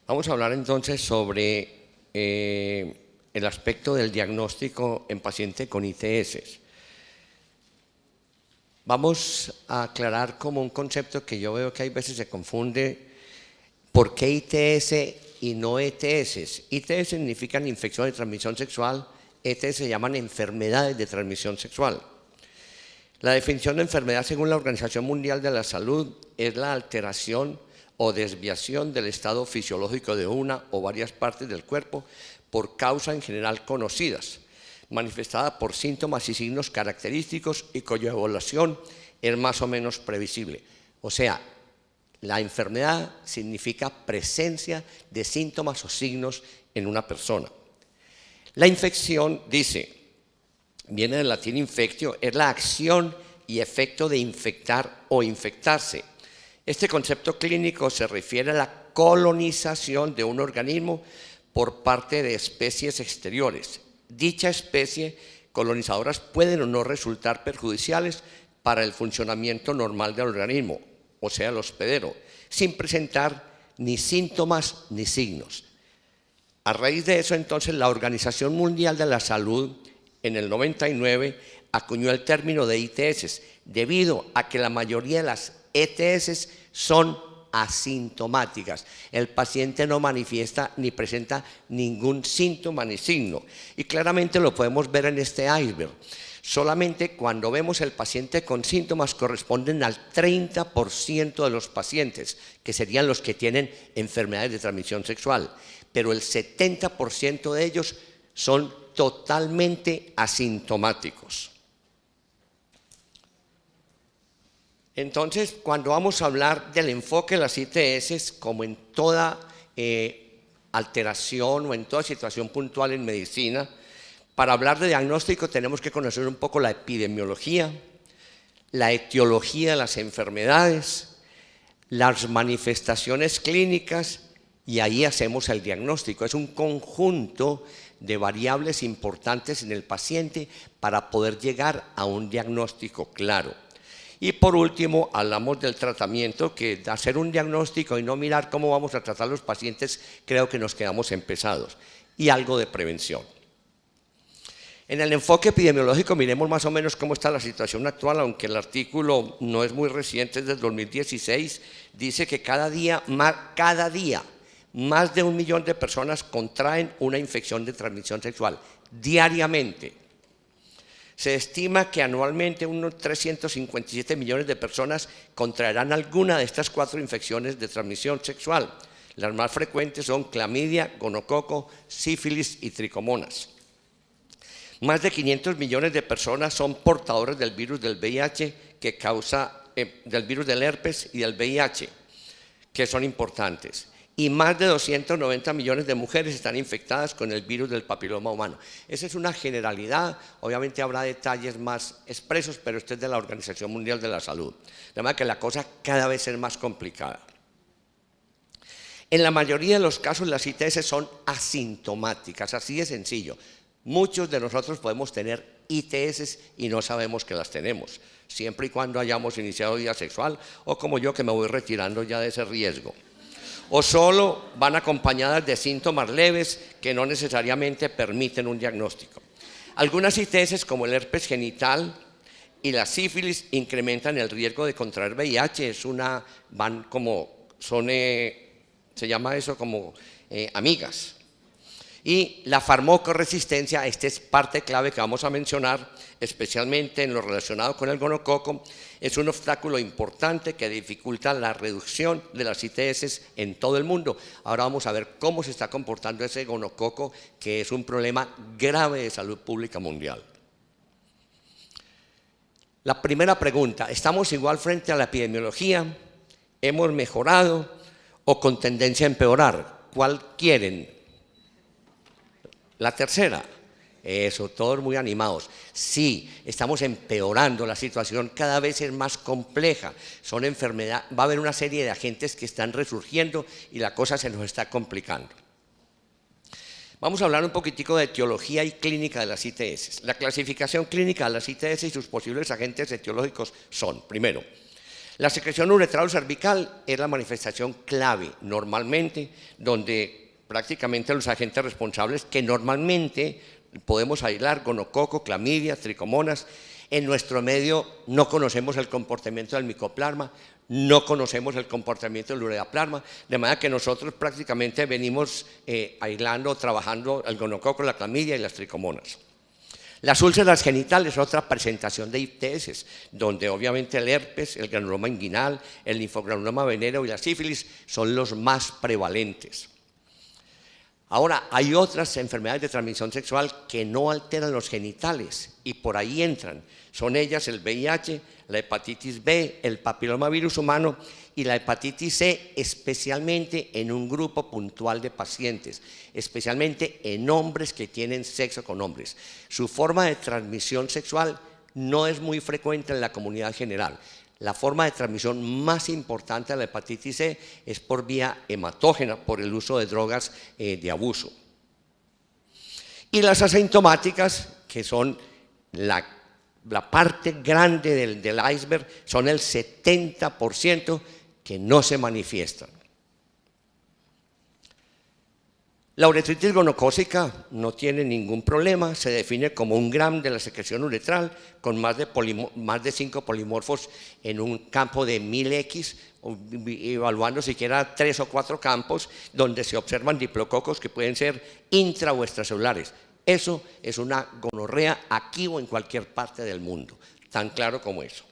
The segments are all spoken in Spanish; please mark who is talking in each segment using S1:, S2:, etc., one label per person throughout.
S1: Vamos a hablar entonces sobre el aspecto del diagnóstico en paciente con ITS. Vamos a aclarar como un concepto que yo veo que hay veces se confunde. ¿Por qué ITS y no ETS? ITS significan infección de transmisión sexual, ETS se llaman enfermedades de transmisión sexual. La definición de enfermedad según la Organización Mundial de la Salud es la alteración o desviación del estado fisiológico de una o varias partes del cuerpo por causa en general conocidas, manifestada por síntomas y signos característicos y cuya evaluación es más o menos previsible. O sea, la enfermedad significa presencia de síntomas o signos en una persona. La infección, viene del latín infectio, es la acción y efecto de infectar o infectarse. Este concepto clínico se refiere a la colonización de un organismo por parte de especies exteriores. Dicha especie colonizadoras pueden o no resultar perjudiciales para el funcionamiento normal del organismo, o sea, el hospedero, sin presentar ni síntomas ni signos. A raíz de eso, entonces, la Organización Mundial de la Salud, en el 99, acuñó el término de ITS, debido a que la mayoría de las ETS son asintomáticas. El paciente no manifiesta ni presenta ningún síntoma ni signo. Y claramente lo podemos ver en este iceberg. Solamente cuando vemos el paciente con síntomas corresponden al 30% de los pacientes, que serían los que tienen enfermedades de transmisión sexual. Pero el 70% de ellos son totalmente asintomáticos. Entonces, cuando vamos a hablar del enfoque de las ITS, como en toda alteración o en toda situación puntual en medicina, para hablar de diagnóstico tenemos que conocer un poco la epidemiología, la etiología de las enfermedades, las manifestaciones clínicas, y ahí hacemos el diagnóstico. Es un conjunto de variables importantes en el paciente para poder llegar a un diagnóstico claro. Y por último, hablamos del tratamiento, que de hacer un diagnóstico y no mirar cómo vamos a tratar a los pacientes, creo que nos quedamos empezados. Y algo de prevención. En el enfoque epidemiológico miremos más o menos cómo está la situación actual, aunque el artículo no es muy reciente, es del 2016, dice que cada día más de 1 millón de personas contraen una infección de transmisión sexual diariamente. Se estima que anualmente unos 357 millones de personas contraerán alguna de estas 4 infecciones de transmisión sexual. Las más frecuentes son clamidia, gonococo, sífilis y tricomonas. Más de 500 millones de personas son portadores del virus del VIH que causa, del virus del herpes y del VIH, que son importantes. Y más de 290 millones de mujeres están infectadas con el virus del papiloma humano. Esa es una generalidad, obviamente habrá detalles más expresos, pero este es de la Organización Mundial de la Salud. De manera que la cosa cada vez es más complicada. En la mayoría de los casos las ITS son asintomáticas, así de sencillo. Muchos de nosotros podemos tener ITS y no sabemos que las tenemos, siempre y cuando hayamos iniciado vida sexual o como yo que me voy retirando ya de ese riesgo. O solo van acompañadas de síntomas leves que no necesariamente permiten un diagnóstico. Algunas ITS como el herpes genital y la sífilis incrementan el riesgo de contraer VIH, se llama eso como amigas. Y la farmacoresistencia, esta es parte clave que vamos a mencionar, especialmente en lo relacionado con el gonococo, es un obstáculo importante que dificulta la reducción de las ITS en todo el mundo. Ahora vamos a ver cómo se está comportando ese gonococo, que es un problema grave de salud pública mundial. La primera pregunta, ¿estamos igual frente a la epidemiología? ¿Hemos mejorado o con tendencia a empeorar? ¿Cuál quieren? La tercera, eso, todos muy animados. Sí, estamos empeorando, la situación cada vez es más compleja, son enfermedades, va a haber una serie de agentes que están resurgiendo y la cosa se nos está complicando. Vamos a hablar un poquitico de etiología y clínica de las ITS. La clasificación clínica de las ITS y sus posibles agentes etiológicos son, primero, La secreción uretral o cervical es la manifestación clave, normalmente, donde prácticamente los agentes responsables que normalmente podemos aislar, gonococo, clamidia, tricomonas. En nuestro medio no conocemos el comportamiento del micoplasma, no conocemos el comportamiento del ureaplasma, de manera que nosotros prácticamente venimos aislando, trabajando el gonococo, la clamidia y las tricomonas. Las úlceras genitales es otra presentación de ITS, donde obviamente el herpes, el granuloma inguinal, el linfogranuloma venéreo y la sífilis son los más prevalentes. Ahora, hay otras enfermedades de transmisión sexual que no alteran los genitales y por ahí entran. Son ellas el VIH, la hepatitis B, el papilomavirus humano y la hepatitis C, especialmente en un grupo puntual de pacientes, especialmente en hombres que tienen sexo con hombres. Su forma de transmisión sexual no es muy frecuente en la comunidad general. La forma de transmisión más importante de la hepatitis C es por vía hematógena, por el uso de drogas de abuso. Y las asintomáticas, que son la parte grande del iceberg, son el 70% que no se manifiestan. La uretritis gonocócica no tiene ningún problema, se define como un gram de la secreción uretral con más de 5 polimorfos en un campo de 1000X, evaluando siquiera 3 o 4 campos donde se observan diplococos que pueden ser intra o extracelulares. Eso es una gonorrea aquí o en cualquier parte del mundo, tan claro como eso.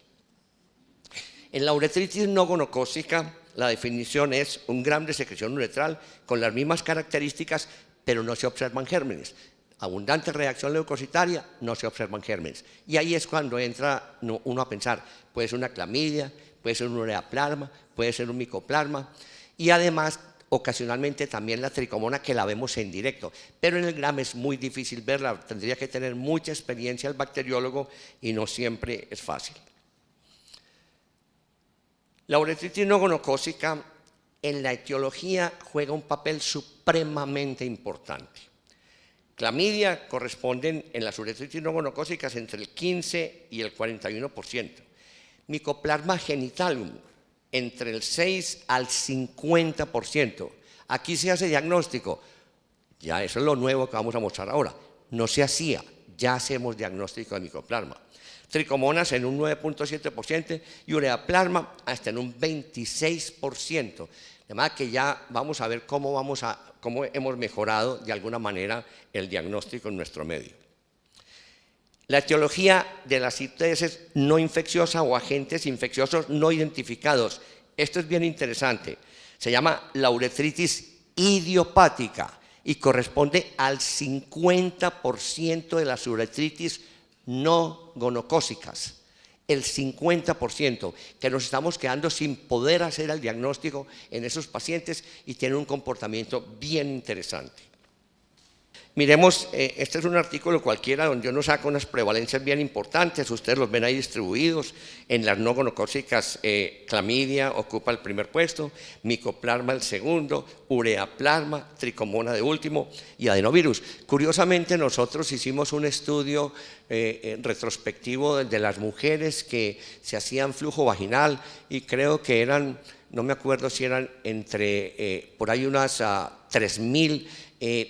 S1: En la uretritis no gonocócica, la definición es un gram de secreción uretral con las mismas características, pero no se observan gérmenes. Abundante reacción leucocitaria, no se observan gérmenes. Y ahí es cuando entra uno a pensar, puede ser una clamidia, puede ser un ureaplasma, puede ser un micoplasma, y además, ocasionalmente también la tricomona, que la vemos en directo, pero en el gram es muy difícil verla, tendría que tener mucha experiencia el bacteriólogo y no siempre es fácil. La uretritis no gonocócica en la etiología juega un papel supremamente importante. Clamidia corresponden en las uretritis no gonocócicas entre el 15 y el 41%. Micoplasma genitalium entre el 6 al 50%. Aquí se hace diagnóstico. Ya eso es lo nuevo que vamos a mostrar ahora. No se hacía, ya hacemos diagnóstico de micoplasma. Tricomonas en un 9.7% y ureaplasma hasta en un 26%. De manera que ya vamos a ver cómo hemos mejorado de alguna manera el diagnóstico en nuestro medio. La etiología de las ITS no infecciosa o agentes infecciosos no identificados. Esto es bien interesante. Se llama la uretritis idiopática y corresponde al 50% de las uretritis no gonocócicas, el 50%, que nos estamos quedando sin poder hacer el diagnóstico en esos pacientes y tienen un comportamiento bien interesante. Miremos, este es un artículo cualquiera donde uno saca unas prevalencias bien importantes, ustedes los ven ahí distribuidos. En las no gonocócicas, clamidia ocupa el primer puesto, micoplasma el segundo, ureaplasma, tricomona de último y adenovirus. Curiosamente nosotros hicimos un estudio retrospectivo de las mujeres que se hacían flujo vaginal y creo que eran, no me acuerdo si eran entre, por ahí unas 3.000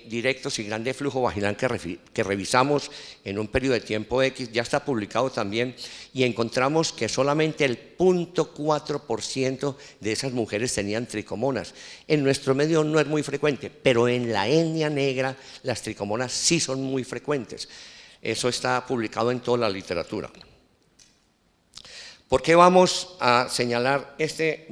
S1: directos y grandes flujo vaginal que revisamos en un periodo de tiempo X, ya está publicado también, y encontramos que solamente el 0.4% de esas mujeres tenían tricomonas. En nuestro medio no es muy frecuente, pero en la etnia negra las tricomonas sí son muy frecuentes. Eso está publicado en toda la literatura. ¿Por qué vamos a señalar este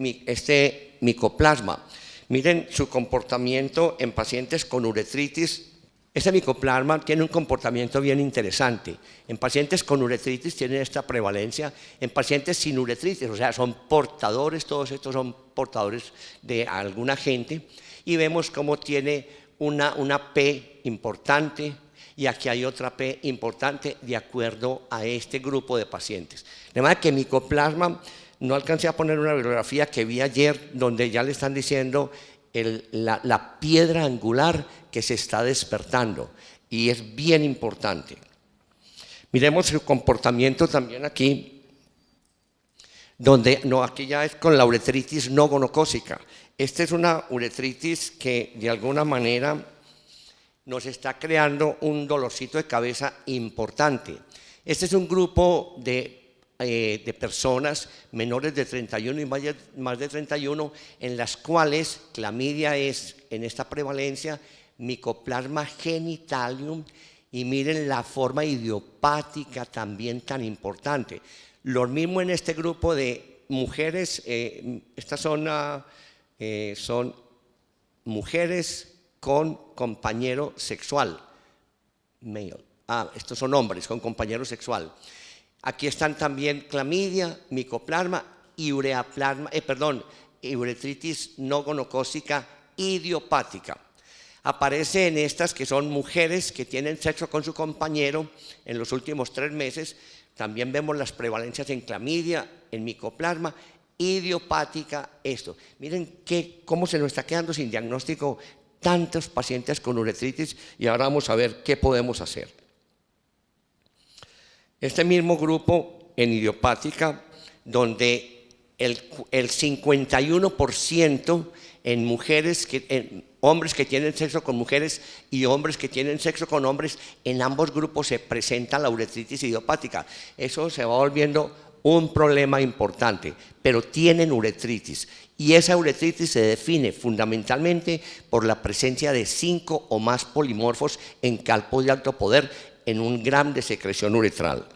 S1: micoplasma? Miren su comportamiento en pacientes con uretritis. Este micoplasma tiene un comportamiento bien interesante. En pacientes con uretritis tienen esta prevalencia. En pacientes sin uretritis, o sea, son portadores, todos estos son portadores de algún agente. Y vemos cómo tiene una P importante y aquí hay otra P importante de acuerdo a este grupo de pacientes. De manera que micoplasma, no alcancé a poner una bibliografía que vi ayer donde ya le están diciendo la piedra angular que se está despertando y es bien importante. Miremos su comportamiento también aquí. donde, no, aquí ya es con la uretritis no gonocócica. Esta es una uretritis que de alguna manera nos está creando un dolorcito de cabeza importante. Este es un grupo de personas menores de 31 y más de 31, en las cuales clamidia es, en esta prevalencia, Mycoplasma genitalium, y miren la forma idiopática también tan importante. Lo mismo en este grupo de mujeres, estas son mujeres con compañero sexual, male. Estos son hombres con compañero sexual. Aquí están también clamidia, micoplasma y uretritis no gonocócica idiopática. Aparece en estas que son mujeres que tienen sexo con su compañero en los últimos 3 meses. También vemos las prevalencias en clamidia, en micoplasma, idiopática, esto. Miren cómo se nos está quedando sin diagnóstico tantos pacientes con uretritis, y ahora vamos a ver qué podemos hacer. Este mismo grupo en idiopática, donde el 51% en mujeres, en hombres que tienen sexo con mujeres y hombres que tienen sexo con hombres, en ambos grupos se presenta la uretritis idiopática. Eso se va volviendo un problema importante, pero tienen uretritis, y esa uretritis se define fundamentalmente por la presencia de 5 o más polimorfos en calpos de alto poder en un gramo de secreción uretral.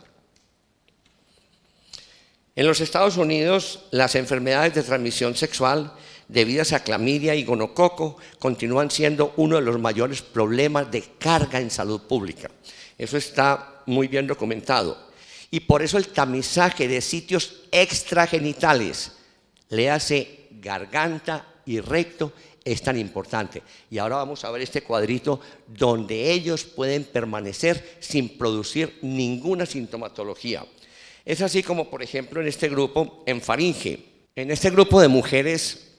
S1: En los Estados Unidos, las enfermedades de transmisión sexual debidas a clamidia y gonococo continúan siendo uno de los mayores problemas de carga en salud pública. Eso está muy bien documentado. Y por eso el tamizaje de sitios extragenitales, le hace garganta y recto, es tan importante. Y ahora vamos a ver este cuadrito donde ellos pueden permanecer sin producir ninguna sintomatología. Es así como, por ejemplo, en este grupo, en faringe. En este grupo de mujeres,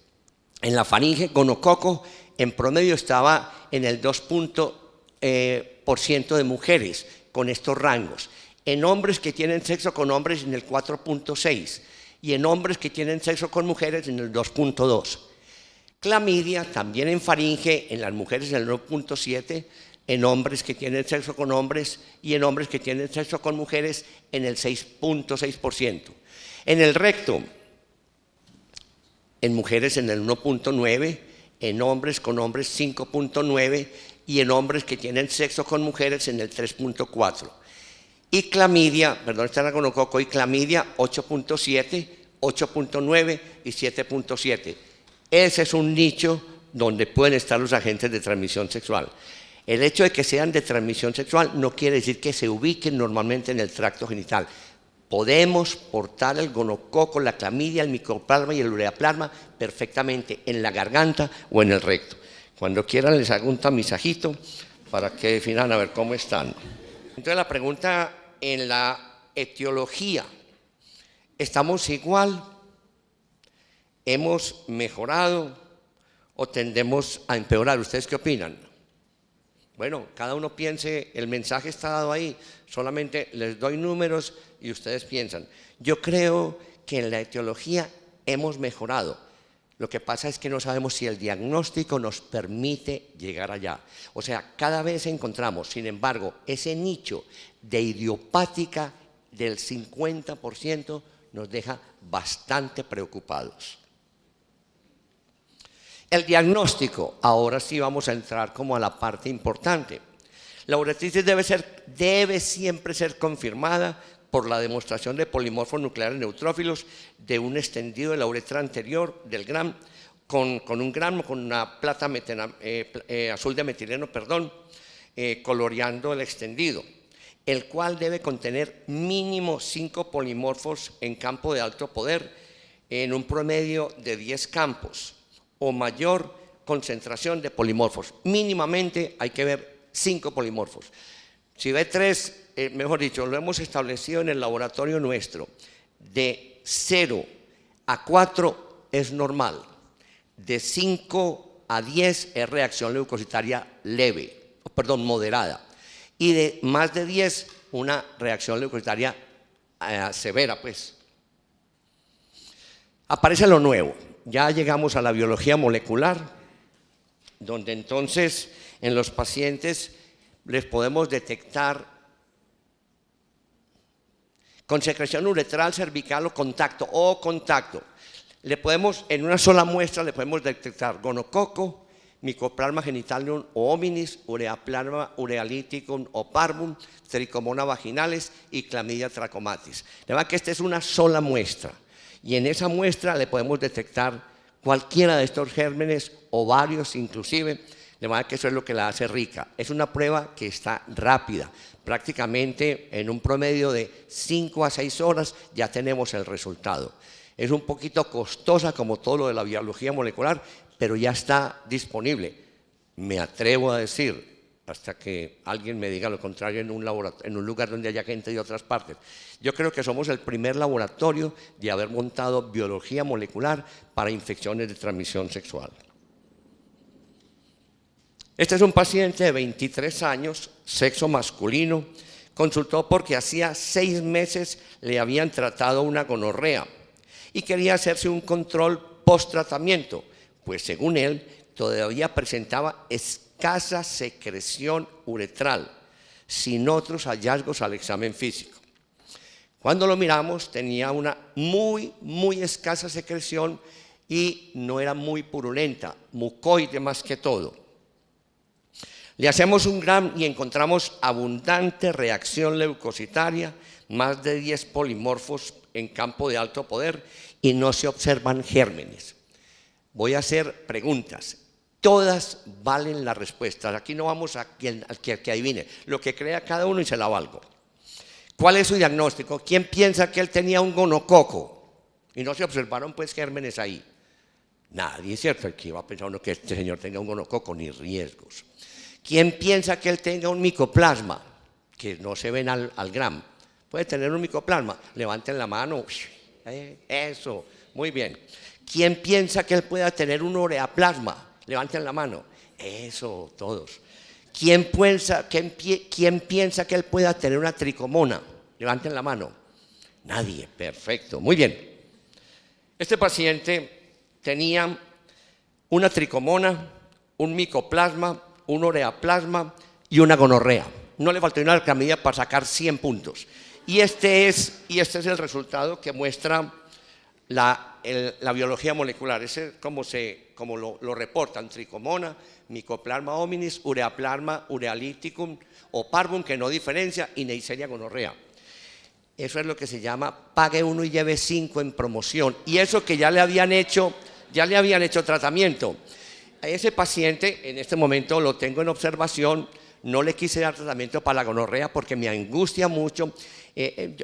S1: en la faringe, gonococo, en promedio estaba en el 2% de mujeres con estos rangos. En hombres que tienen sexo con hombres en el 4.6 y en hombres que tienen sexo con mujeres en el 2.2. Clamidia también en faringe, en las mujeres en el 1.7, en hombres que tienen sexo con hombres y en hombres que tienen sexo con mujeres en el 6.6%. En el recto, en mujeres en el 1.9, en hombres con hombres 5.9 y en hombres que tienen sexo con mujeres en el 3.4. Y clamidia, está la gonococo y clamidia 8.7, 8.9 y 7.7. Ese es un nicho donde pueden estar los agentes de transmisión sexual. El hecho de que sean de transmisión sexual no quiere decir que se ubiquen normalmente en el tracto genital. Podemos portar el gonococo, la clamidia, el micoplasma y el ureaplasma perfectamente en la garganta o en el recto. Cuando quieran les hago un tamizajito para que definan a ver cómo están. Entonces la pregunta en la etiología, ¿estamos igual? ¿Hemos mejorado o tendemos a empeorar? ¿Ustedes qué opinan? Bueno, cada uno piense, el mensaje está dado ahí, solamente les doy números y ustedes piensan. Yo creo que en la etiología hemos mejorado. Lo que pasa es que no sabemos si el diagnóstico nos permite llegar allá. O sea, cada vez encontramos, sin embargo, ese nicho de idiopática del 50% nos deja bastante preocupados. El diagnóstico, ahora sí vamos a entrar como a la parte importante. La uretritis debe siempre ser confirmada por la demostración de polimorfos nucleares neutrófilos de un extendido de la uretra anterior del GRAM con una plata azul de metileno, coloreando el extendido, el cual debe contener mínimo 5 polimorfos en campo de alto poder en un promedio de 10 campos o mayor concentración de polimorfos. Mínimamente hay que ver 5 polimorfos. Si ve 3, mejor dicho, lo hemos establecido en el laboratorio nuestro, de 0 a 4 es normal, de 5 a 10 es reacción leucocitaria moderada, y de más de 10 una reacción leucocitaria severa, pues. Aparece lo nuevo. Ya llegamos a la biología molecular, donde entonces en los pacientes les podemos detectar con secreción uretral, cervical o contacto. Le podemos, en una sola muestra, le podemos detectar gonococo, Mycoplasma genitalium o hominis, Ureaplasma urealyticum o parvum, Trichomonas vaginales y Chlamydia trachomatis. De verdad que esta es una sola muestra y en esa muestra le podemos detectar cualquiera de estos gérmenes o varios inclusive. De manera que eso es lo que la hace rica. Es una prueba que está rápida. Prácticamente en un promedio de 5 a 6 horas ya tenemos el resultado. Es un poquito costosa como todo lo de la biología molecular, pero ya está disponible. Me atrevo a decir, hasta que alguien me diga lo contrario en un lugar donde haya gente de otras partes. Yo creo que somos el primer laboratorio de haber montado biología molecular para infecciones de transmisión sexual. Este es un paciente de 23 años, sexo masculino, consultó porque hacía 6 meses le habían tratado una gonorrea y quería hacerse un control post-tratamiento, pues según él todavía presentaba escasa secreción uretral, sin otros hallazgos al examen físico. Cuando lo miramos tenía una muy escasa secreción y no era muy purulenta, mucoide más que todo. Le hacemos un GRAM y encontramos abundante reacción leucocitaria, más de 10 polimorfos en campo de alto poder y no se observan gérmenes. Voy a hacer preguntas. Todas valen las respuestas. Aquí no vamos a que adivine. Lo que crea cada uno y se la valgo. ¿Cuál es su diagnóstico? ¿Quién piensa que él tenía un gonococo? Y no se observaron pues gérmenes ahí. Nadie, es cierto, el que iba a pensar uno que este señor tenga un gonococo, ni riesgos. ¿Quién piensa que él tenga un micoplasma? Que no se ven al GRAM. ¿Puede tener un micoplasma? Levanten la mano. Eso, muy bien. ¿Quién piensa que él pueda tener un ureaplasma? Levanten la mano. Eso, todos. ¿Quién piensa que él pueda tener una tricomona? Levanten la mano. Nadie, perfecto, muy bien. Este paciente tenía una tricomona, un micoplasma, un ureaplasma y una gonorrea. No le faltó una Chlamydia para sacar 100 puntos. Y este es el resultado que muestra la biología molecular. Ese es como lo reportan: tricomona, Mycoplasma hominis, Ureaplasma urealyticum o parvum, que no diferencia, y Neisseria gonorrea. Eso es lo que se llama pague 1 y lleve 5 en promoción. Y eso que ya le habían hecho tratamiento. A ese paciente, en este momento lo tengo en observación, no le quise dar tratamiento para la gonorrea porque me angustia mucho.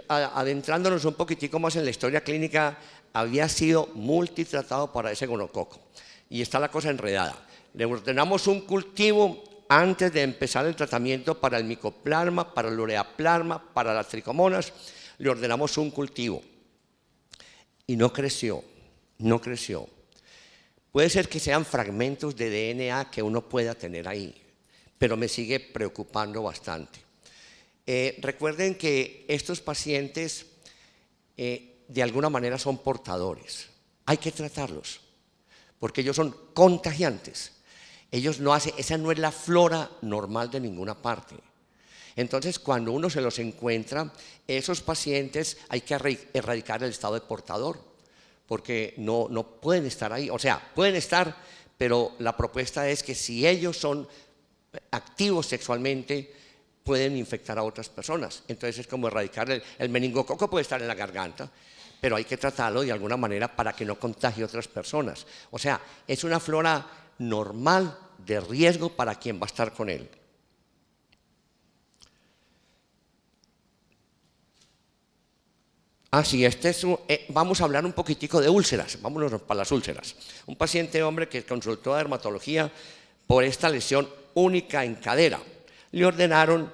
S1: Adentrándonos un poquitico más en la historia clínica, había sido multitratado para ese gonococo. Y está la cosa enredada. Le ordenamos un cultivo antes de empezar el tratamiento para el micoplasma, para el ureaplasma, para las tricomonas. Le ordenamos un cultivo. Y no creció, no creció. Puede ser que sean fragmentos de DNA que uno pueda tener ahí, pero me sigue preocupando bastante. Recuerden que estos pacientes de alguna manera son portadores. Hay que tratarlos, porque ellos son contagiantes. Esa no es la flora normal de ninguna parte. Entonces, cuando uno se los encuentra, esos pacientes hay que erradicar el estado de portador, porque no pueden estar ahí. O sea, pueden estar, pero la propuesta es que si ellos son activos sexualmente, pueden infectar a otras personas. Entonces es como erradicar el meningococo. Puede estar en la garganta, pero hay que tratarlo de alguna manera para que no contagie a otras personas. O sea, es una flora normal de riesgo para quien va a estar con él. Sí, vamos a hablar un poquitico de úlceras. Vámonos para las úlceras. Un paciente hombre que consultó a dermatología por esta lesión única en cadera. Le ordenaron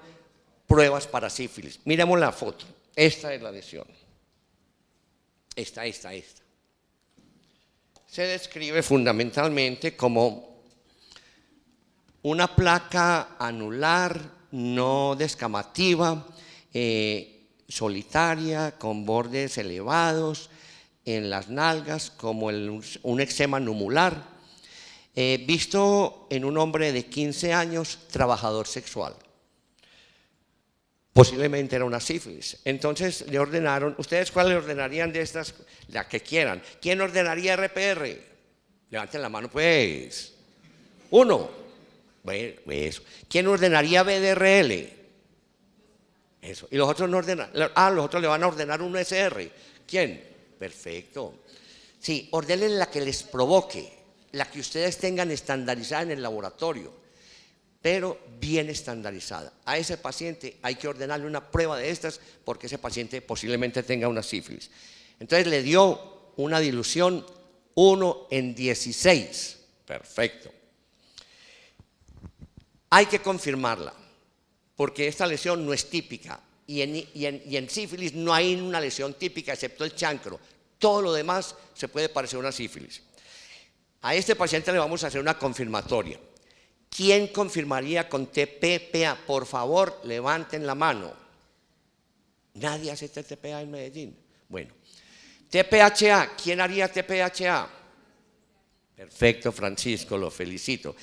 S1: pruebas para sífilis. Miremos la foto. Esta es la lesión. Esta. Se describe fundamentalmente como una placa anular no descamativa, solitaria, con bordes elevados, en las nalgas, como un eczema numular, visto en un hombre de 15 años, trabajador sexual. Posiblemente era una sífilis. Entonces le ordenaron, ¿ustedes cuál le ordenarían de estas? La que quieran. ¿Quién ordenaría RPR? Levanten la mano, pues. Uno. Bueno, eso. ¿Quién ordenaría BDRL? Eso. Y los otros no ordenan. Los otros le van a ordenar un SR. ¿Quién? Perfecto. Sí, ordenen la que les provoque, la que ustedes tengan estandarizada en el laboratorio, pero bien estandarizada. A ese paciente hay que ordenarle una prueba de estas porque ese paciente posiblemente tenga una sífilis. Entonces le dio una dilución 1 en 16. Perfecto. Hay que confirmarla porque esta lesión no es típica y en sífilis no hay una lesión típica excepto el chancro. Todo lo demás se puede parecer a una sífilis. A este paciente le vamos a hacer una confirmatoria. ¿Quién confirmaría con TPPA? Por favor, levanten la mano. Nadie hace TPA en Medellín. Bueno, TPHA, ¿quién haría TPHA? Perfecto, Francisco, lo felicito.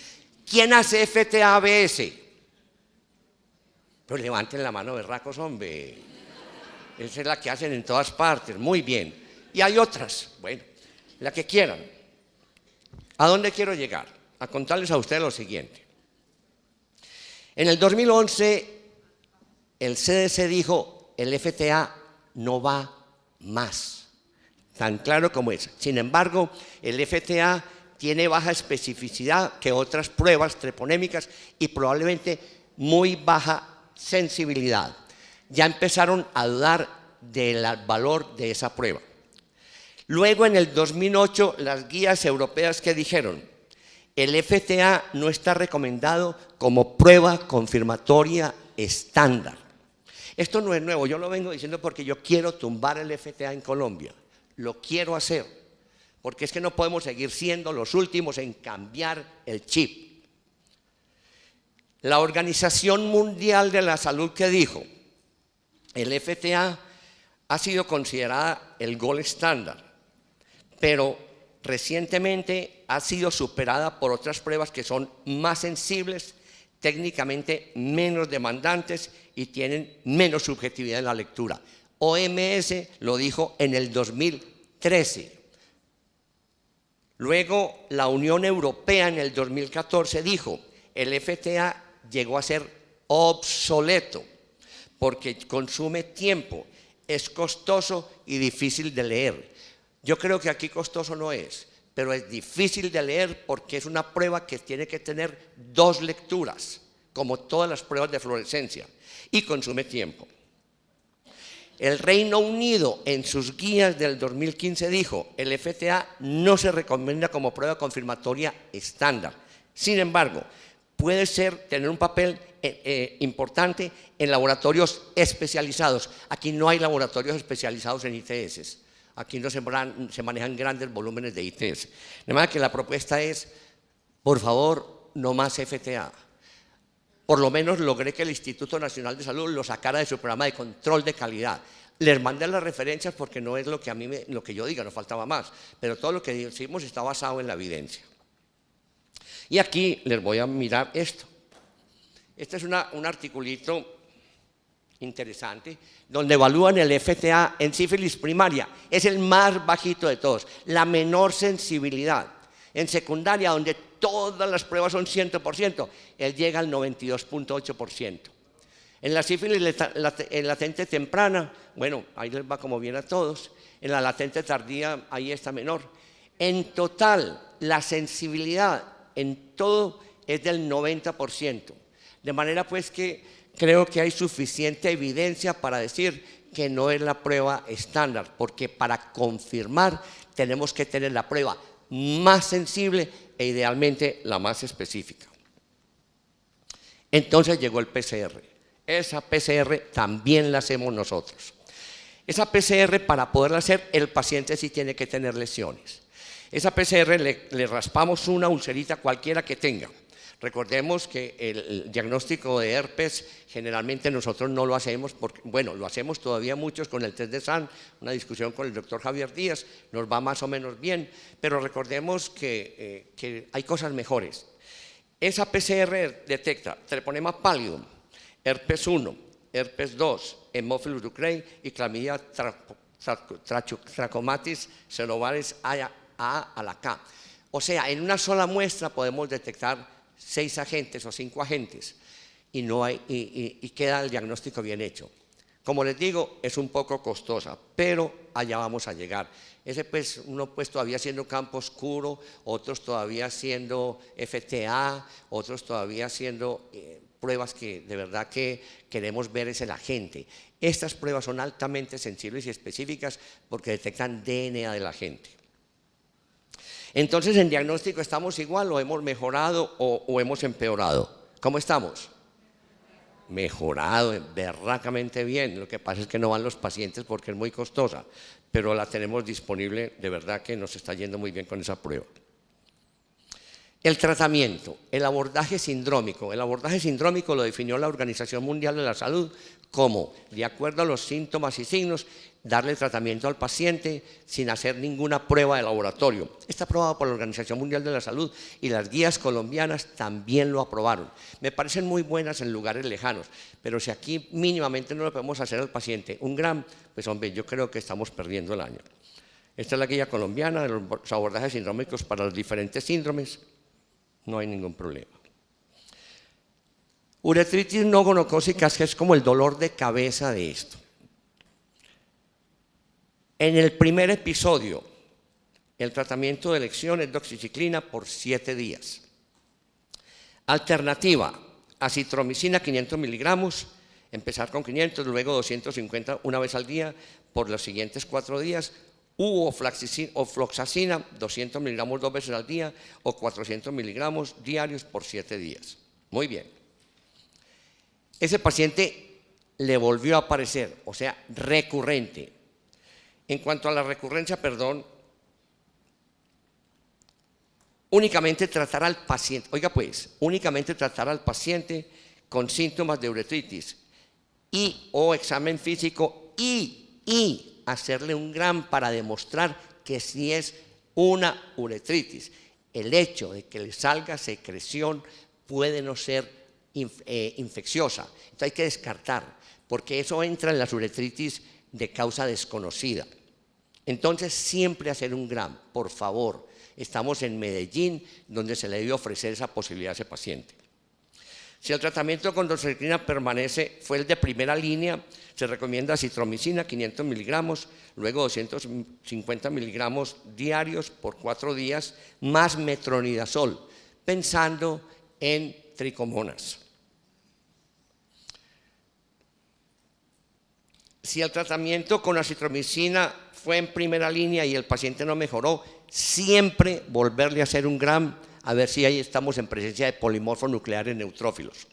S1: ¿Quién hace FTA-ABS? Pero levanten la mano, berracos, hombre. Esa es la que hacen en todas partes, muy bien. Y hay otras, bueno, la que quieran. ¿A dónde quiero llegar? A contarles a ustedes lo siguiente. En el 2011, el CDC dijo, el FTA no va más, tan claro como es. Sin embargo, el FTA tiene baja especificidad que otras pruebas treponémicas y probablemente muy baja sensibilidad. Ya empezaron a dudar del valor de esa prueba. Luego, en el 2008, las guías europeas que dijeron, el FTA no está recomendado como prueba confirmatoria estándar. Esto no es nuevo, yo lo vengo diciendo porque yo quiero tumbar el FTA en Colombia. Lo quiero hacer, porque es que no podemos seguir siendo los últimos en cambiar el chip. La Organización Mundial de la Salud que dijo, el FTA ha sido considerada el gold estándar, pero recientemente ha sido superada por otras pruebas que son más sensibles, técnicamente menos demandantes y tienen menos subjetividad en la lectura. OMS lo dijo en el 2013. Luego la Unión Europea en el 2014 dijo, el FTA llegó a ser obsoleto porque consume tiempo, es costoso y difícil de leer. Yo creo que aquí costoso no es, pero es difícil de leer porque es una prueba que tiene que tener 2 lecturas, como todas las pruebas de fluorescencia, y consume tiempo. El Reino Unido en sus guías del 2015 dijo, el FTA no se recomienda como prueba confirmatoria estándar. Sin embargo, puede tener un papel importante en laboratorios especializados. Aquí no hay laboratorios especializados en ITS. Aquí no se manejan grandes volúmenes de ITS. De manera que la propuesta es, por favor, no más FTA. Por lo menos logré que el Instituto Nacional de Salud lo sacara de su programa de control de calidad. Les mandé las referencias porque no es lo que yo diga, no faltaba más. Pero todo lo que decimos está basado en la evidencia. Y aquí les voy a mirar esto. Este es un articulito interesante, donde evalúan el FTA en sífilis primaria. Es el más bajito de todos, la menor sensibilidad. En secundaria, donde todas las pruebas son 100%, él llega al 92.8%. En la sífilis latente temprana, bueno, ahí les va como bien a todos. En la latente tardía, ahí está menor. En total, la sensibilidad en todo es del 90%. De manera pues que creo que hay suficiente evidencia para decir que no es la prueba estándar, porque para confirmar tenemos que tener la prueba más sensible e idealmente la más específica. Entonces llegó el PCR. Esa PCR también la hacemos nosotros. Esa PCR, para poderla hacer, el paciente sí tiene que tener lesiones. Esa PCR le raspamos una ulcerita cualquiera que tenga. Recordemos que el diagnóstico de herpes generalmente nosotros no lo hacemos, porque, bueno, lo hacemos todavía muchos con el test de SAN, una discusión con el doctor Javier Díaz, nos va más o menos bien, pero recordemos que hay cosas mejores. Esa PCR detecta treponema pallidum, herpes 1, herpes 2, Haemophilus ducreyi y clamidia trachomatis cerovaris A a la K. O sea, en una sola muestra podemos detectar 6 agentes o 5 agentes y queda el diagnóstico bien hecho. Como les digo, es un poco costosa, pero allá vamos a llegar. Ese pues, uno pues todavía haciendo campo oscuro, otros todavía haciendo FTA, otros todavía haciendo pruebas que de verdad que queremos ver es el agente. Estas pruebas son altamente sensibles y específicas porque detectan DNA del agente. Entonces, en diagnóstico estamos igual, o hemos mejorado o hemos empeorado. ¿Cómo estamos? Mejorado, berracamente bien. Lo que pasa es que no van los pacientes porque es muy costosa, pero la tenemos disponible, de verdad que nos está yendo muy bien con esa prueba. El tratamiento, el abordaje sindrómico. El abordaje sindrómico lo definió la Organización Mundial de la Salud como, de acuerdo a los síntomas y signos, darle tratamiento al paciente sin hacer ninguna prueba de laboratorio. Está aprobado por la Organización Mundial de la Salud y las guías colombianas también lo aprobaron. Me parecen muy buenas en lugares lejanos, pero si aquí mínimamente no le podemos hacer al paciente un gram, pues hombre, yo creo que estamos perdiendo el año. Esta es la guía colombiana de los abordajes sindrómicos para los diferentes síndromes. No hay ningún problema. Uretritis no gonocócica, que es como el dolor de cabeza de esto. En el primer episodio, el tratamiento de elección es doxiciclina por 7 días. Alternativa, acitromicina 500 miligramos, empezar con 500, luego 250 una vez al día por los siguientes 4 días, u ofloxacina 200 miligramos 2 veces al día o 400 miligramos diarios por 7 días. Muy bien. Ese paciente le volvió a aparecer, o sea, recurrente. En cuanto a la recurrencia, únicamente tratar al paciente, oiga pues, únicamente tratar al paciente con síntomas de uretritis o examen físico y hacerle un gram para demostrar que sí es una uretritis. El hecho de que le salga secreción puede no ser infecciosa, entonces hay que descartar, porque eso entra en las uretritis de causa desconocida. Entonces siempre hacer un gram, por favor. Estamos en Medellín, donde se le debe ofrecer esa posibilidad a ese paciente. Si el tratamiento con doxiciclina fue el de primera línea, se recomienda acitromicina 500 miligramos, luego 250 miligramos diarios por 4 días, más metronidazol, pensando en tricomonas. Si el tratamiento con acitromicina fue en primera línea y el paciente no mejoró, siempre volverle a hacer un gram a ver si ahí estamos en presencia de polimorfos nucleares neutrófilos.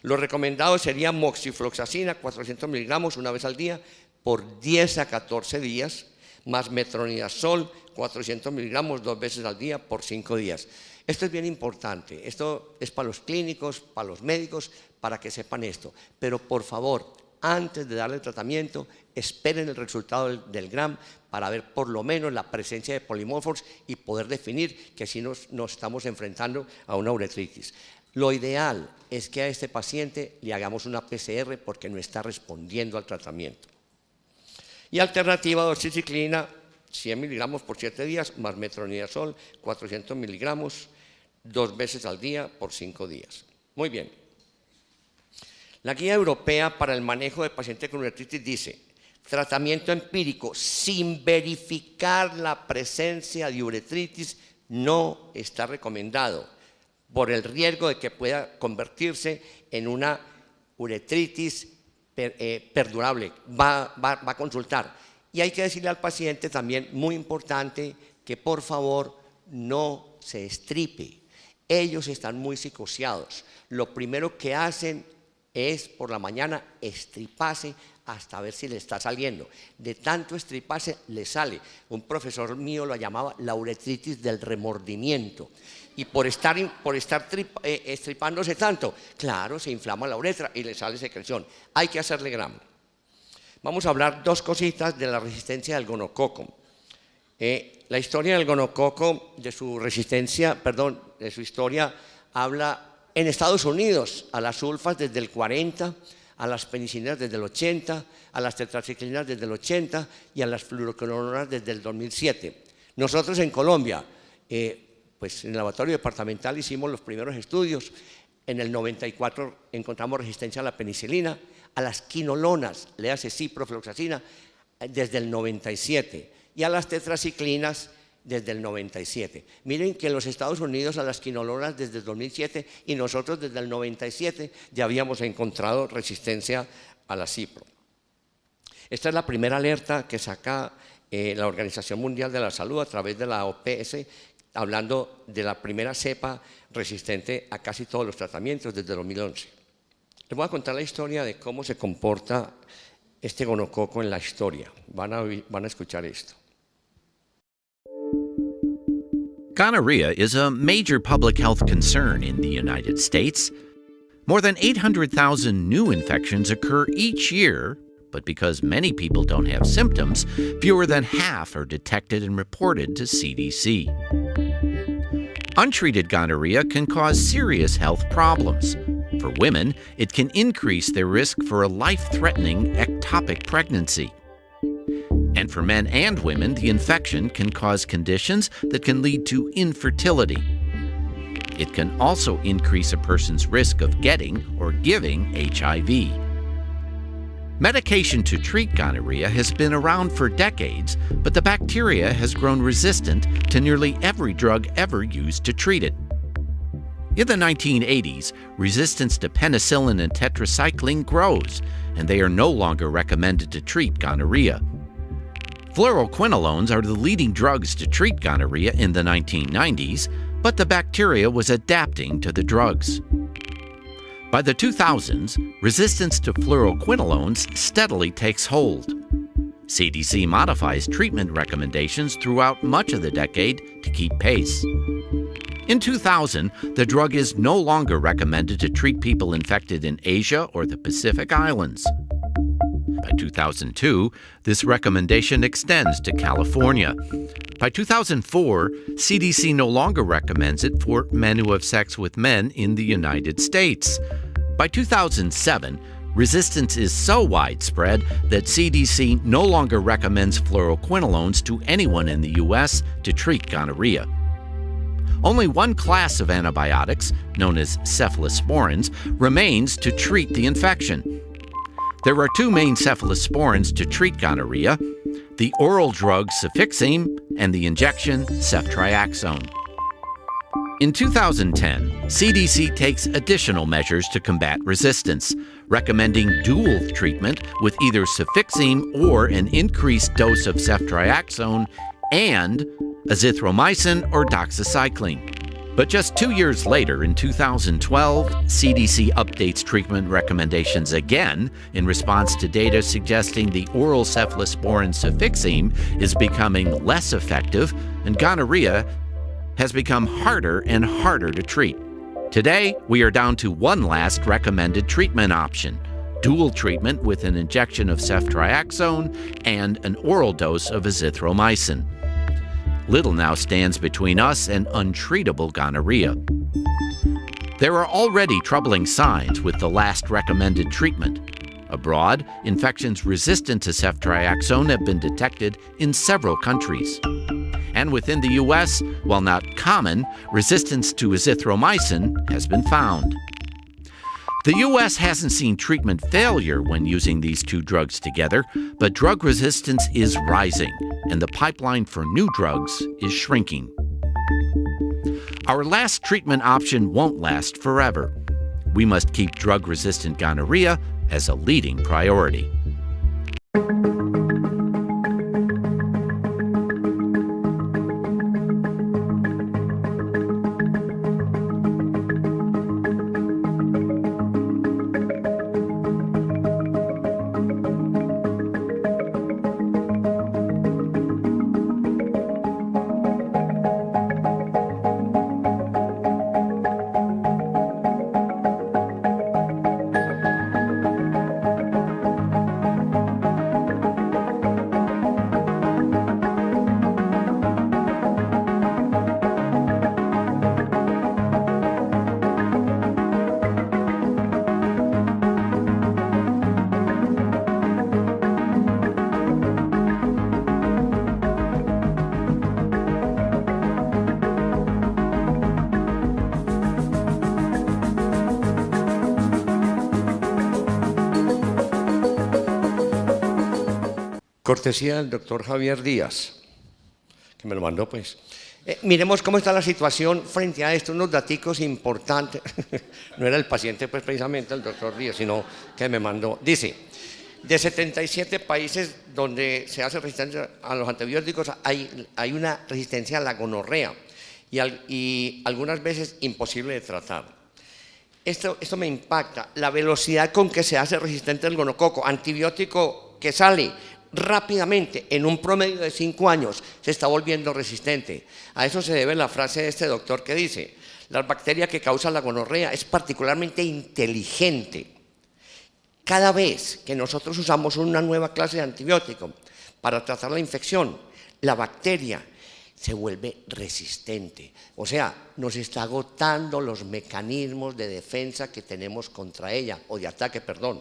S1: Lo recomendado sería moxifloxacina 400 miligramos una vez al día por 10 a 14 días, más metronidazol 400 miligramos 2 veces al día por 5 días. Esto es bien importante, esto es para los clínicos, para los médicos, para que sepan esto, pero por favor, antes de darle el tratamiento, esperen el resultado del gram para ver por lo menos la presencia de polimorfos y poder definir que sí nos estamos enfrentando a una uretritis. Lo ideal es que a este paciente le hagamos una PCR porque no está respondiendo al tratamiento. Y alternativa, doxiciclina, 100 miligramos por 7 días, más metronidazol, 400 miligramos, 2 veces al día por 5 días. Muy bien. La guía europea para el manejo de pacientes con uretritis dice: tratamiento empírico sin verificar la presencia de uretritis no está recomendado por el riesgo de que pueda convertirse en una uretritis perdurable. Va a consultar. Y hay que decirle al paciente también, muy importante, que por favor no se estripe. Ellos están muy psicoseados. Lo primero que hacen es por la mañana estriparse hasta ver si le está saliendo. De tanto estriparse le sale. Un profesor mío lo llamaba la uretritis del remordimiento. Y por estar estripándose tanto, claro, se inflama la uretra y le sale secreción. Hay que hacerle gramo. Vamos a hablar dos cositas de la resistencia al gonococo. La historia del gonococo, de su historia, habla en Estados Unidos a las sulfas desde el 40, a las penicilinas desde el 80, a las tetraciclinas desde el 80 y a las fluoroquinolonas desde el 2007. Nosotros en Colombia, pues en el laboratorio departamental hicimos los primeros estudios. En el 94 encontramos resistencia a la penicilina, a las quinolonas, léase ciprofloxacina, desde el 97 y a las tetraciclinas desde el 97. Miren que en los Estados Unidos a las quinolonas desde el 2007 y nosotros desde el 97 ya habíamos encontrado resistencia a la cipro. Esta es la primera alerta que saca la Organización Mundial de la Salud a través de la OPS, hablando de la primera cepa resistente a casi todos los tratamientos desde 2011. Les voy a contar la historia de cómo se comporta este gonococo en la historia. Van a escuchar esto.
S2: Gonorrhea is a major public health concern in the United States. More than 800,000 new infections occur each year, but because many people don't have symptoms, fewer than half are detected and reported to CDC. Untreated gonorrhea can cause serious health problems. For women, it can increase their risk for a life-threatening ectopic pregnancy. And for men and women, the infection can cause conditions that can lead to infertility. It can also increase a person's risk of getting or giving HIV. Medication to treat gonorrhea has been around for decades, but the bacteria has grown resistant to nearly every drug ever used to treat it. In the 1980s, resistance to penicillin and tetracycline grows, and they are no longer recommended to treat gonorrhea. Fluoroquinolones are the leading drugs to treat gonorrhea in the 1990s, but the bacteria was adapting to the drugs. By the 2000s, resistance to fluoroquinolones steadily takes hold. CDC modifies treatment recommendations throughout much of the decade to keep pace. In 2000, the drug is no longer recommended to treat people infected in Asia or the Pacific Islands. By 2002, this recommendation extends to California. By 2004, CDC no longer recommends it for men who have sex with men in the United States. By 2007, resistance is so widespread that CDC no longer recommends fluoroquinolones to anyone in the U.S. to treat gonorrhea. Only one class of antibiotics, known as cephalosporins, remains to treat the infection. There are two main cephalosporins to treat gonorrhea, the oral drug Cefixime and the injection ceftriaxone. In 2010, CDC takes additional measures to combat resistance, recommending dual treatment with either Cefixime or an increased dose of ceftriaxone and azithromycin or doxycycline. But just 2 years later, in 2012, CDC updates treatment recommendations again in response to data suggesting the oral cephalosporin Cefixime is becoming less effective and gonorrhea has become harder and harder to treat. Today, we are down to one last recommended treatment option, dual treatment with an injection of ceftriaxone and an oral dose of azithromycin. Little now stands between us and untreatable gonorrhea. There are already troubling signs with the last recommended treatment. Abroad, infections resistant to ceftriaxone have been detected in several countries. And within the U.S., while not common, resistance to azithromycin has been found. The U.S. hasn't seen treatment failure when using these two drugs together, but drug resistance is rising, and the pipeline for new drugs is shrinking. Our last treatment option won't last forever. We must keep drug-resistant gonorrhea as a leading priority.
S1: cortesía del doctor Javier Díaz, que me lo mandó pues. Miremos cómo está la situación frente a esto, unos daticos importantes. No era el paciente pues precisamente el doctor Díaz, sino que me mandó. Dice, de 77 países donde se hace resistencia a los antibióticos, hay una resistencia a la gonorrea y algunas veces imposible de tratar. Esto me impacta, la velocidad con que se hace resistente el gonococo, antibiótico que sale rápidamente, en un promedio de 5 años, se está volviendo resistente. A eso se debe la frase de este doctor que dice, la bacteria que causa la gonorrea es particularmente inteligente. Cada vez que nosotros usamos una nueva clase de antibiótico para tratar la infección, la bacteria se vuelve resistente. O sea, nos está agotando los mecanismos de defensa que tenemos contra ella, o de ataque, perdón,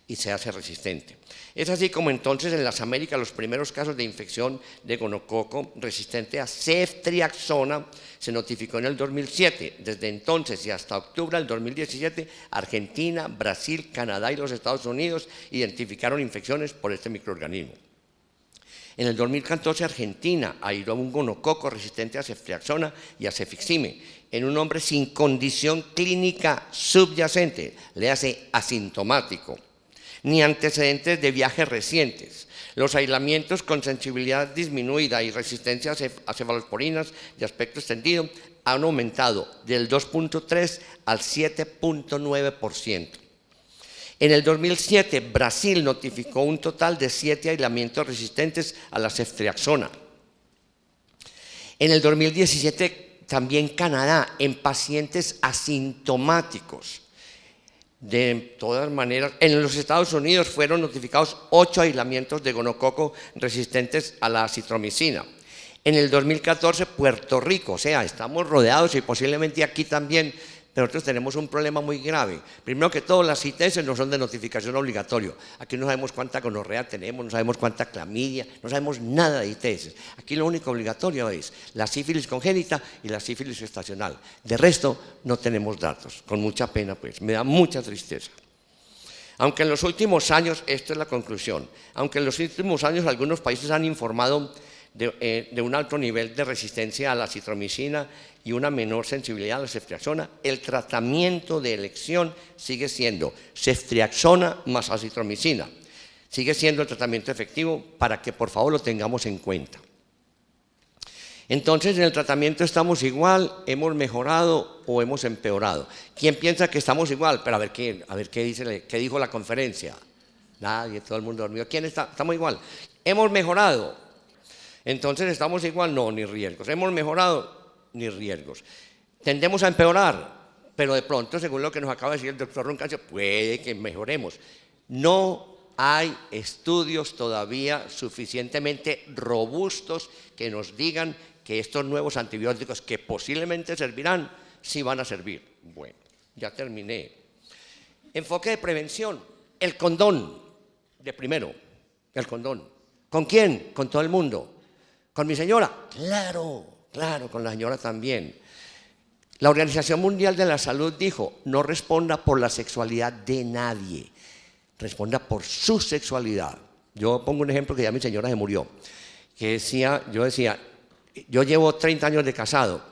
S1: y se hace resistente. Es así como entonces en las Américas los primeros casos de infección de gonococo resistente a ceftriaxona se notificó en el 2007. Desde entonces y hasta octubre del 2017, Argentina, Brasil, Canadá y los Estados Unidos identificaron infecciones por este microorganismo. En el 2014, Argentina aisló un gonococo resistente a ceftriaxona y a cefixime en un hombre sin condición clínica subyacente, le hace asintomático, ni antecedentes de viajes recientes. Los aislamientos con sensibilidad disminuida y resistencia a cefalosporinas de aspecto extendido han aumentado del 2.3 al 7.9%. En el 2007, Brasil notificó un total de 7 aislamientos resistentes a la ceftriaxona. En el 2017, también Canadá, en pacientes asintomáticos. De todas maneras, en los Estados Unidos fueron notificados 8 aislamientos de gonococo resistentes a la acitromicina. En el 2014, Puerto Rico, o sea, estamos rodeados y posiblemente aquí también, pero nosotros tenemos un problema muy grave. Primero que todo, las ITS no son de notificación obligatorio. Aquí no sabemos cuánta gonorrea tenemos, no sabemos cuánta clamidia, no sabemos nada de ITS. Aquí lo único obligatorio es la sífilis congénita y la sífilis gestacional. De resto, no tenemos datos. Con mucha pena, pues, me da mucha tristeza. Aunque en los últimos años, esta es la conclusión, aunque en los últimos años algunos países han informado de un alto nivel de resistencia a la acitromicina y una menor sensibilidad a la ceftriaxona, el tratamiento de elección sigue siendo ceftriaxona más acitromicina. Sigue siendo el tratamiento efectivo para que por favor lo tengamos en cuenta. Entonces, en el tratamiento estamos igual, hemos mejorado o hemos empeorado. ¿Quién piensa que estamos igual? Pero a ver qué dijo la conferencia. Nadie, todo el mundo dormido. ¿Quién está? Estamos igual. ¿Hemos mejorado? Entonces, ¿estamos igual? No, ni riesgos. ¿Hemos mejorado? Ni riesgos. ¿Tendemos a empeorar? Pero de pronto, según lo que nos acaba de decir el doctor Roncancio, puede que mejoremos. No hay estudios todavía suficientemente robustos que nos digan que estos nuevos antibióticos que posiblemente servirán, sí van a servir. Bueno, ya terminé. Enfoque de prevención, el condón, de primero, el condón. ¿Con quién? Con todo el mundo. ¿Con mi señora? Claro, con la señora también. La Organización Mundial de la Salud dijo, no responda por la sexualidad de nadie, responda por su sexualidad. Yo pongo un ejemplo que ya mi señora se murió, que yo decía, yo llevo 30 años de casado,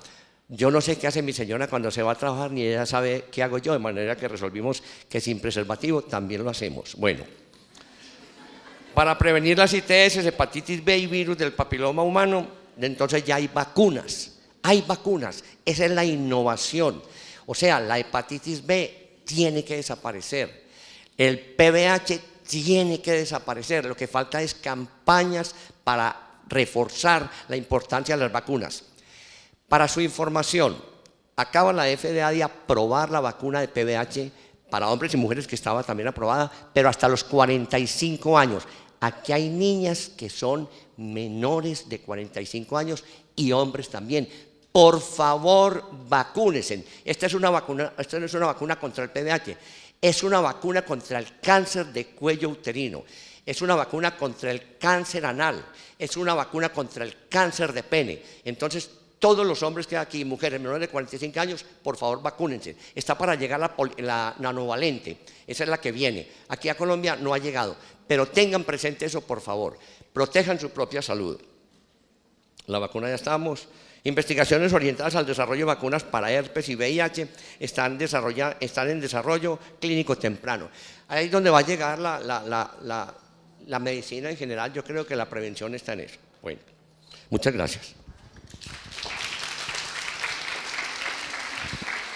S1: yo no sé qué hace mi señora cuando se va a trabajar, ni ella sabe qué hago yo, de manera que resolvimos que sin preservativo también lo hacemos. Bueno. Para prevenir las ITS, hepatitis B y virus del papiloma humano, entonces ya hay vacunas. Hay vacunas. Esa es la innovación. O sea, la hepatitis B tiene que desaparecer. El PVH tiene que desaparecer. Lo que falta es campañas para reforzar la importancia de las vacunas. Para su información, acaba la FDA de aprobar la vacuna de PVH para hombres y mujeres que estaba también aprobada, pero hasta los 45 años. Aquí hay niñas que son menores de 45 años y hombres también. Por favor, vacúnense. Esta no es una vacuna contra el PVH, es una vacuna contra el cáncer de cuello uterino, es una vacuna contra el cáncer anal, es una vacuna contra el cáncer de pene. Entonces, Todos los hombres que hay aquí, mujeres menores de 45 años, por favor vacúnense. Está para llegar la nanovalente, esa es la que viene. Aquí a Colombia no ha llegado, pero tengan presente eso, por favor. Protejan su propia salud. La vacuna ya estamos. Investigaciones orientadas al desarrollo de vacunas para herpes y VIH están en desarrollo clínico temprano. Ahí es donde va a llegar la medicina en general. Yo creo que la prevención está en eso. Bueno, muchas gracias.